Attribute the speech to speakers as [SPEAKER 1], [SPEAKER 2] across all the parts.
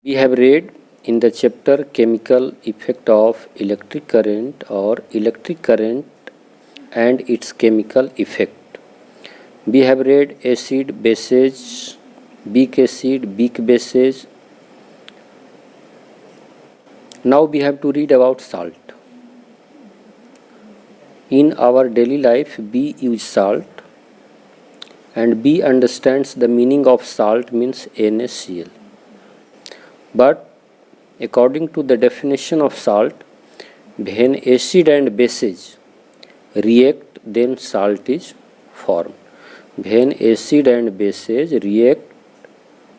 [SPEAKER 1] We have read in the chapter chemical effect of electric current or electric current and its chemical effect. We have read acid, bases, weak acid, weak bases. Now we have to read about salt. In our daily life, we use salt and we understands the meaning of salt means NaCl. But according to the definition of salt, when acid and bases react, then salt is formed. When acid and bases react,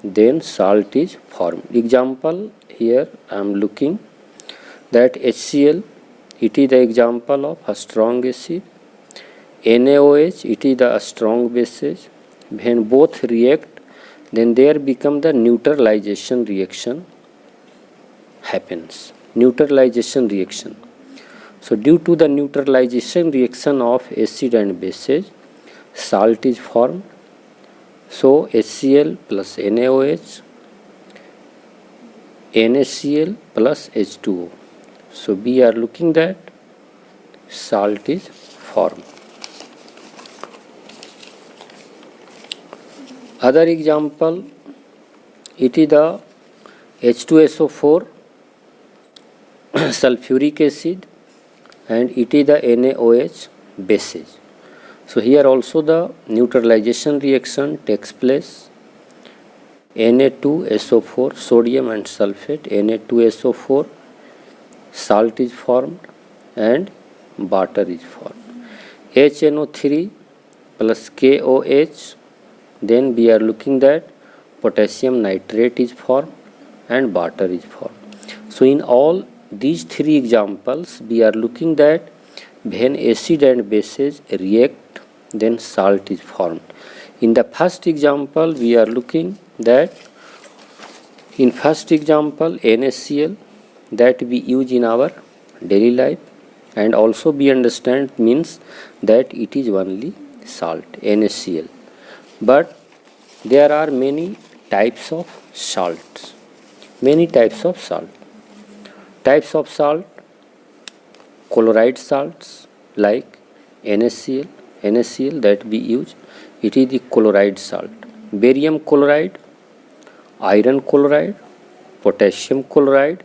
[SPEAKER 1] then salt is formed. Example, here I am looking that HCl, it is the example of a strong acid. NaOH, it is the strong bases. When both react, then there become the neutralization reaction happens. Neutralization reaction. So due to the neutralization reaction of acid and bases, salt is formed. So HCl plus NaOH, NaCl plus H2O. So we are looking that salt is formed. Other example, it is the H2SO4 sulfuric acid and it is the NaOH bases. So here also the neutralization reaction takes place. Na2SO4 sodium and sulfate, Na2SO4 salt is formed and water is formed. HNO3 plus KOH, then we are looking that potassium nitrate is formed and water is formed. So in all these three examples, we are looking that when acid and bases react, then salt is formed. In the first example, we are looking that in first example NaCl that we use in our daily life, and also we understand means that it is only salt, NaCl. But there are many types of salts. Many types of salt. Types of salt, chloride salts like NaCl that we use, it is the chloride salt. Barium chloride, iron chloride, potassium chloride,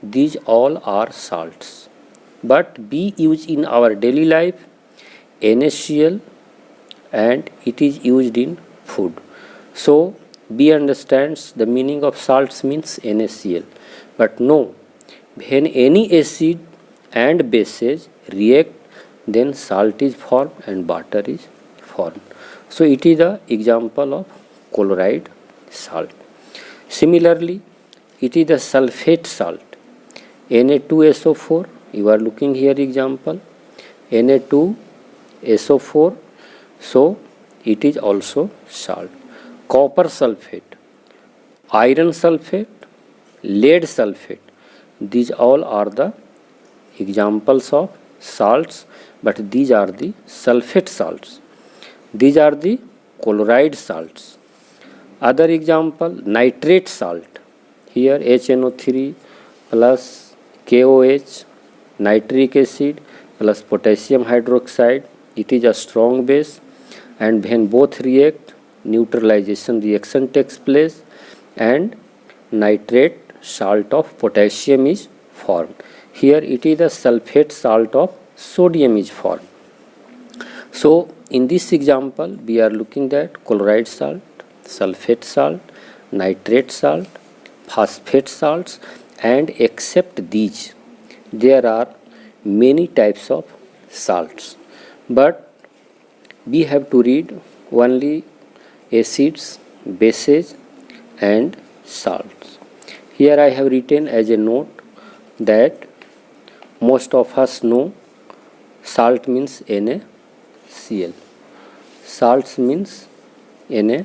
[SPEAKER 1] these all are salts. But we use in our daily life NaCl and it is used in food. So we understands the meaning of salts means NaCl. But no, when any acid and bases react, then salt is formed and water is formed. So it is the example of chloride salt. Similarly, it is the sulfate salt. Na2SO4, you are looking here example, Na2SO4, so it is also salt. Copper sulfate, iron sulfate, lead sulfate, these all are the examples of salts, but these are the sulfate salts. These are the chloride salts. Other example, nitrate salt. Here HNO3 plus KOH, nitric acid plus potassium hydroxide, it is a strong base, and when both react, neutralization reaction takes place and nitrate salt of potassium is formed. Here it is the sulfate salt of sodium is formed. So in this example we are looking at chloride salt, sulfate salt, nitrate salt, phosphate salts, and except these there are many types of salts. But we have to read only acids, bases and salts. Here I have written as a note that most of us know salt means NaCl. Salts means Na.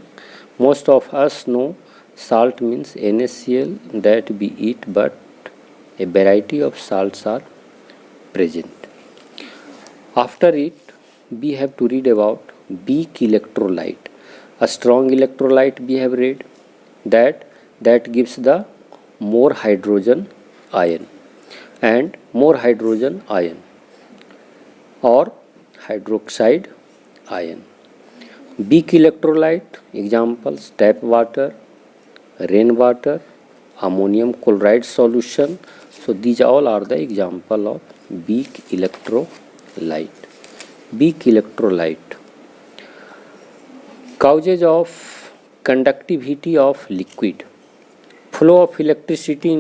[SPEAKER 1] Most of us know salt means NaCl that we eat, but a variety of salts are present. After it, we have to read about weak electrolyte. A strong electrolyte we have read that gives the more hydrogen ion and more hydrogen ion or hydroxide ion. Weak electrolyte examples tap water, rain water, ammonium chloride solution. So these all are the example of weak electrolyte. Weak electrolyte. Causes of conductivity of liquid. Flow of electricity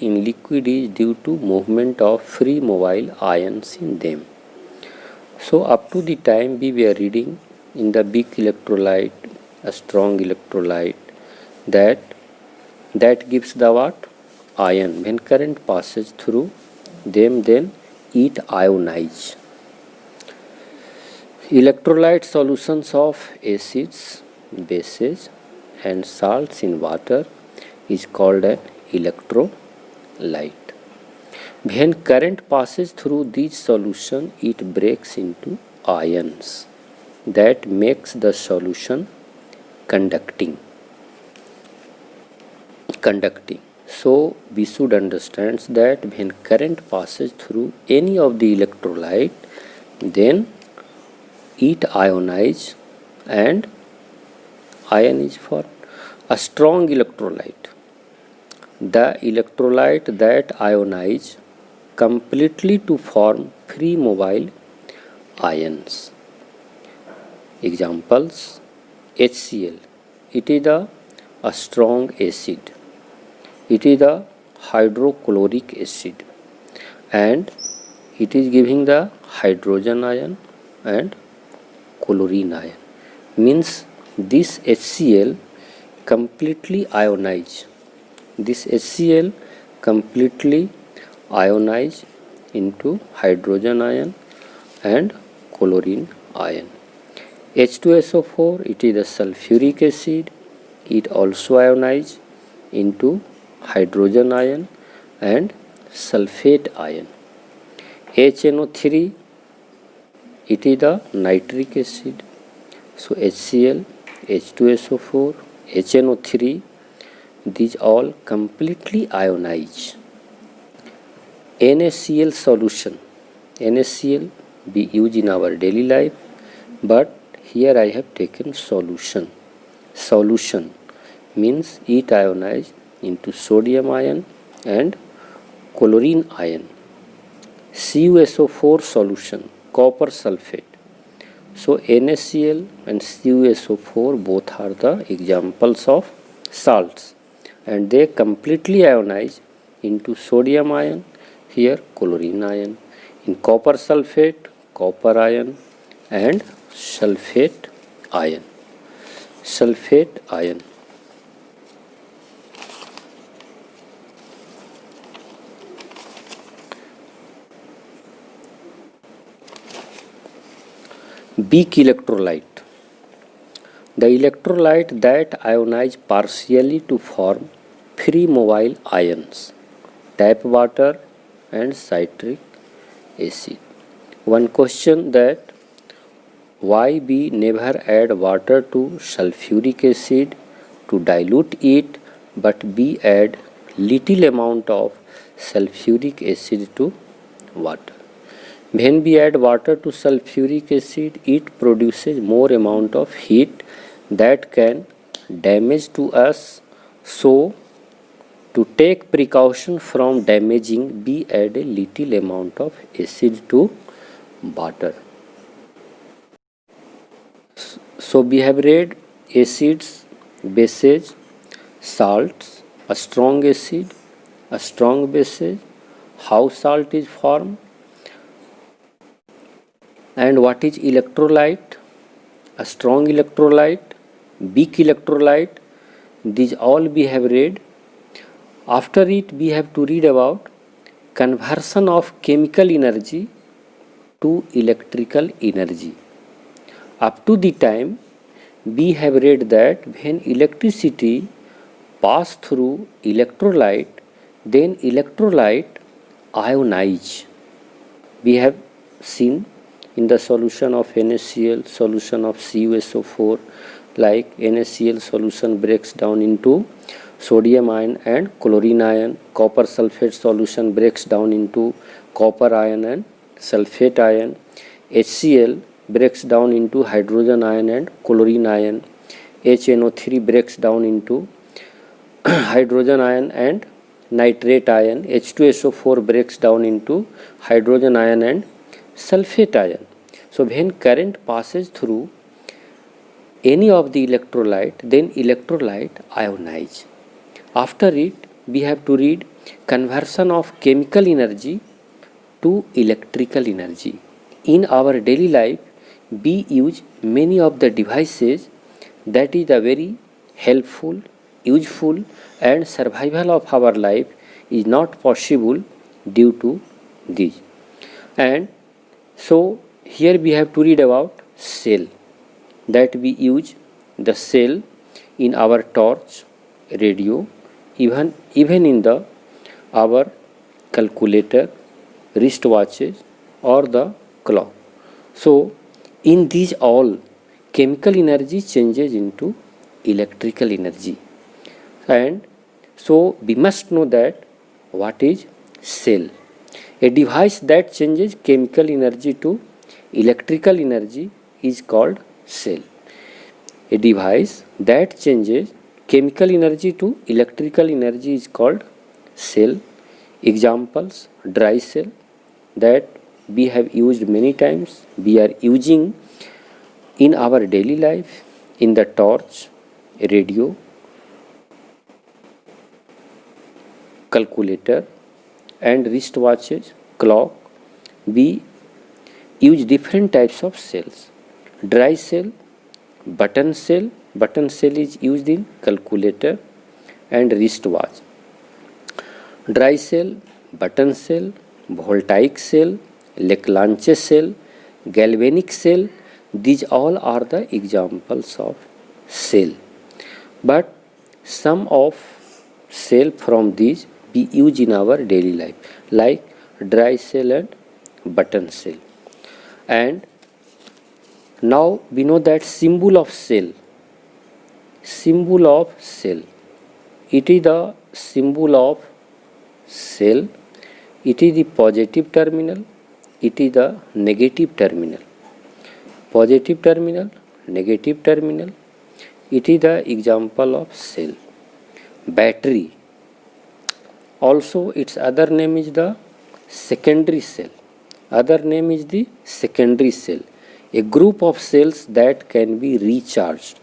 [SPEAKER 1] in liquid is due to movement of free mobile ions in them. So up to the time we were reading in the weak electrolyte, a strong electrolyte, that gives the what? Ion. When current passes through them, then it ionize. Electrolyte solutions of acids, bases and salts in water is called an electrolyte. When current passes through these solution, it breaks into ions. That makes the solution conducting. So we should understand that when current passes through any of the electrolyte, then it ionize, and ion is for a strong electrolyte. The electrolyte that ionize completely to form free mobile ions. Examples: HCl. It is a strong acid. It is a hydrochloric acid, and it is giving the hydrogen ion and chlorine ion. Means this HCl completely ionize. This HCl completely ionize into hydrogen ion and chlorine ion. H2SO4, it is a sulfuric acid. It also ionize into hydrogen ion and sulfate ion. HNO3, it is a nitric acid. So HCl, H2SO4, HNO3, these all completely ionize. NaCl solution. NaCl we use in our daily life, but here I have taken solution. Solution means it ionize into sodium ion and chlorine ion. CuSO4 solution, copper sulfate. So NaCl and CuSO4 both are the examples of salts, and they completely ionize into sodium ion, here chlorine ion. In copper sulfate, copper ion and sulfate ion. Sulfate ion. Weak electrolyte. The electrolyte that ionize partially to form free mobile ions, tap water and citric acid. One question, that why we never add water to sulfuric acid to dilute it, but we add little amount of sulfuric acid to water. When we add water to sulfuric acid, it produces more amount of heat that can damage to us. So to take precaution from damaging, we add a little amount of acid to water. So we have read acids, bases, salts, a strong acid, a strong base, how salt is formed, and what is electrolyte, a strong electrolyte, weak electrolyte. These all we have read. After it, we have to read about conversion of chemical energy to electrical energy. Up to the time, we have read that when electricity pass through electrolyte, then electrolyte ionize. We have seen in the solution of NaCl, solution of CuSO4, like NaCl solution breaks down into sodium ion and chlorine ion. Copper sulfate solution breaks down into copper ion and sulfate ion. HCl breaks down into hydrogen ion and chlorine ion. HNO3 breaks down into hydrogen ion and nitrate ion. H2SO4 breaks down into hydrogen ion and sulfate ion. So when current passes through any of the electrolyte, then electrolyte ionize. After it, we have to read conversion of chemical energy to electrical energy. In our daily life, we use many of the devices that is a very helpful, useful, and survival of our life is not possible due to this. And so here we have to read about cell, that we use the cell in our torch, radio, even in the our calculator, wristwatches, or the clock. So in these all, chemical energy changes into electrical energy, and so we must know that what is cell. A device that changes chemical energy to electrical energy is called cell. A device that changes chemical energy to electrical energy is called cell. Examples: dry cell, that we have used many times, we are using in our daily life, in the torch, radio, calculator, and wristwatches, clock. We use different types of cells. Dry cell, button cell is used in calculator and wristwatch. Dry cell, button cell, voltaic cell, Leclanche cell, galvanic cell, these all are the examples of cell. But some of cell from these we use in our daily life, like dry cell and button cell. And now we know that symbol of cell, it is the symbol of cell, it is the positive terminal, it is the negative terminal. Positive terminal, negative terminal, it is the example of cell. Battery, also its other name is the secondary cell. Other name is the secondary cell. A group of cells that can be recharged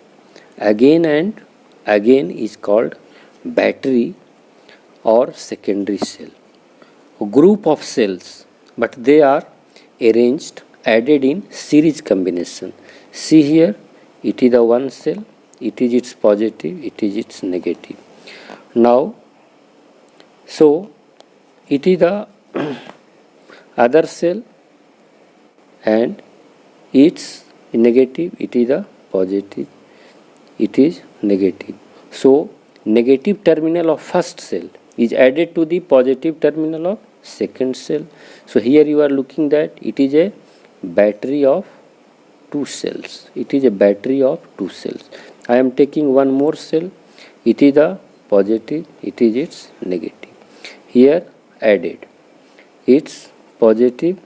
[SPEAKER 1] again and again is called battery or secondary cell. A group of cells, but they are arranged, added in series combination. See here, it is the one cell, it is its positive, it is its negative. Now, so it is the other cell and its negative, it is the positive, it is negative. So negative terminal of first cell is added to the positive terminal of second cell. So here you are looking that it is a battery of two cells. It is a battery of two cells. I am taking one more cell. It is the positive, it is its negative. Here added, it's positive,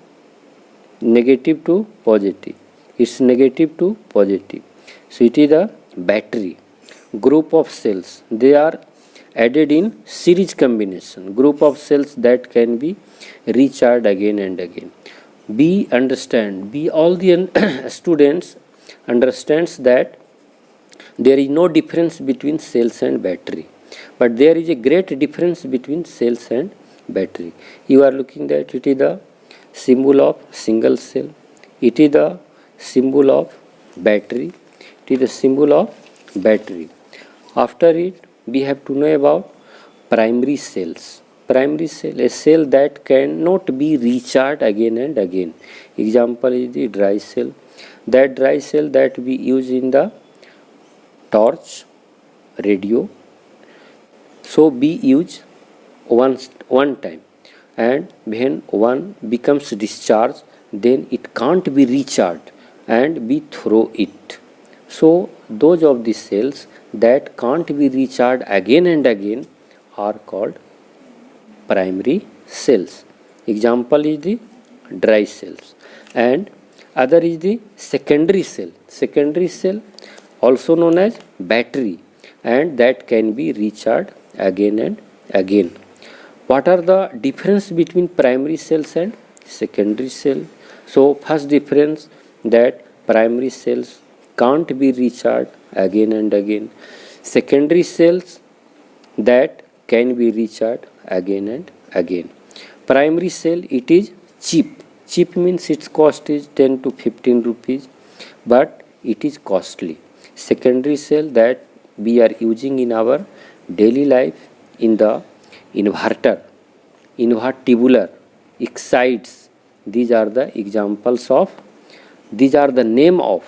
[SPEAKER 1] negative to positive, it's negative to positive. So it is the battery. Group of cells, they are added in series combination. Group of cells that can be recharged again and again. We understand, we all the students understands that there is no difference between cells and battery, but there is a great difference between cells and battery. You are looking that it is the symbol of single cell, it is the symbol of battery, it is the symbol of battery. After it, we have to know about primary cells. Primary cell, a cell that cannot be recharged again and again. Example is the dry cell. That dry cell that we use in the torch, radio. So we use one time, and when one becomes discharged, then it can't be recharged and we throw it. So those of the cells that can't be recharged again and again are called primary cells. Example is the dry cells, and other is the secondary cell. Secondary cell also known as battery, and that can be recharged again and again. What are the difference between primary cells and secondary cell? So first difference, that primary cells can't be recharged again and again. Secondary cells that can be recharged again and again. Primary cell, it is cheap. Cheap means its cost is 10 to 15 rupees, but it is costly. Secondary cell that we are using in our daily life in the inverter, invertibular, excites. These are the examples of, these are the name of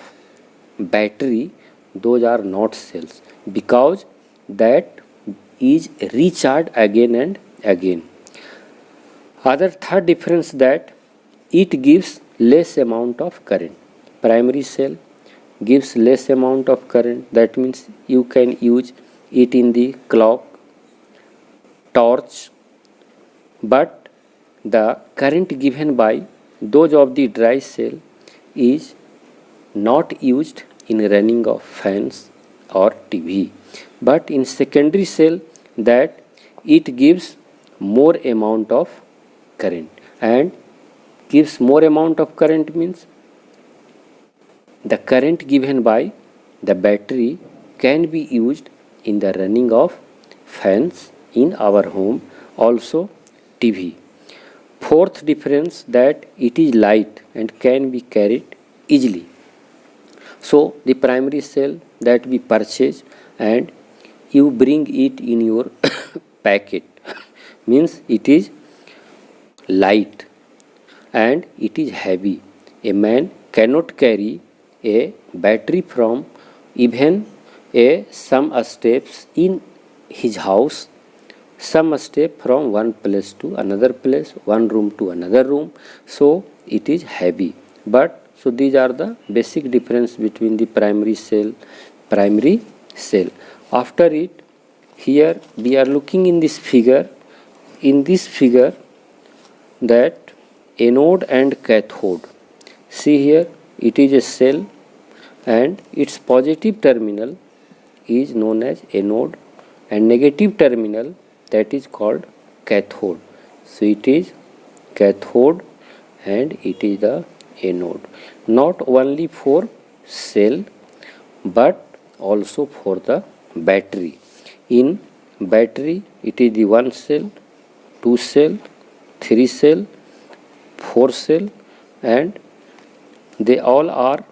[SPEAKER 1] battery. Those are not cells, because that is recharged again and again. Other third difference, that it gives less amount of current. Primary cell gives less amount of current. That means you can use it in the clock, torch, but the current given by those of the dry cell is not used in running of fans or TV. But in secondary cell, that it gives more amount of current, and gives more amount of current means the current given by the battery can be used in the running of fans in our home, also TV. Fourth difference, that it is light and can be carried easily. So the primary cell that we purchase and you bring it in your packet means it is light and it is heavy. A man cannot carry a battery from even some steps in his house, some step from one place to another place, one room to another room. So it is heavy. But so these are the basic difference between the primary cell. After it, here we are looking in this figure. In this figure, that anode and cathode. See here, it is a cell and its positive terminal is known as anode and negative terminal, that is called cathode. So it is cathode and it is the anode. Not only for cell but also for the battery. In battery, it is the 1 cell, 2 cell, 3 cell, 4 cell, and they all are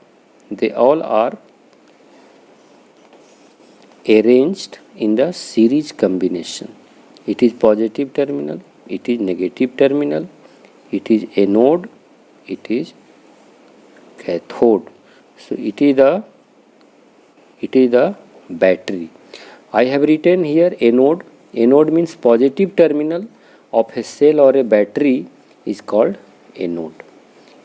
[SPEAKER 1] arranged in the series combination. It is positive terminal, it is negative terminal, it is anode, it is cathode. So it is the battery. I have written here anode. Anode means positive terminal of a cell or a battery is called anode.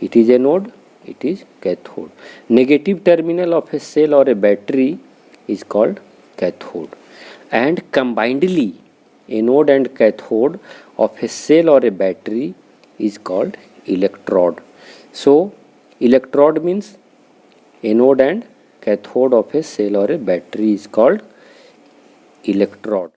[SPEAKER 1] It is anode, it is cathode. Negative terminal of a cell or a battery is called cathode. And combinedly, anode and cathode of a cell or a battery is called electrode. So electrode means anode and cathode of a cell or a battery is called electrode.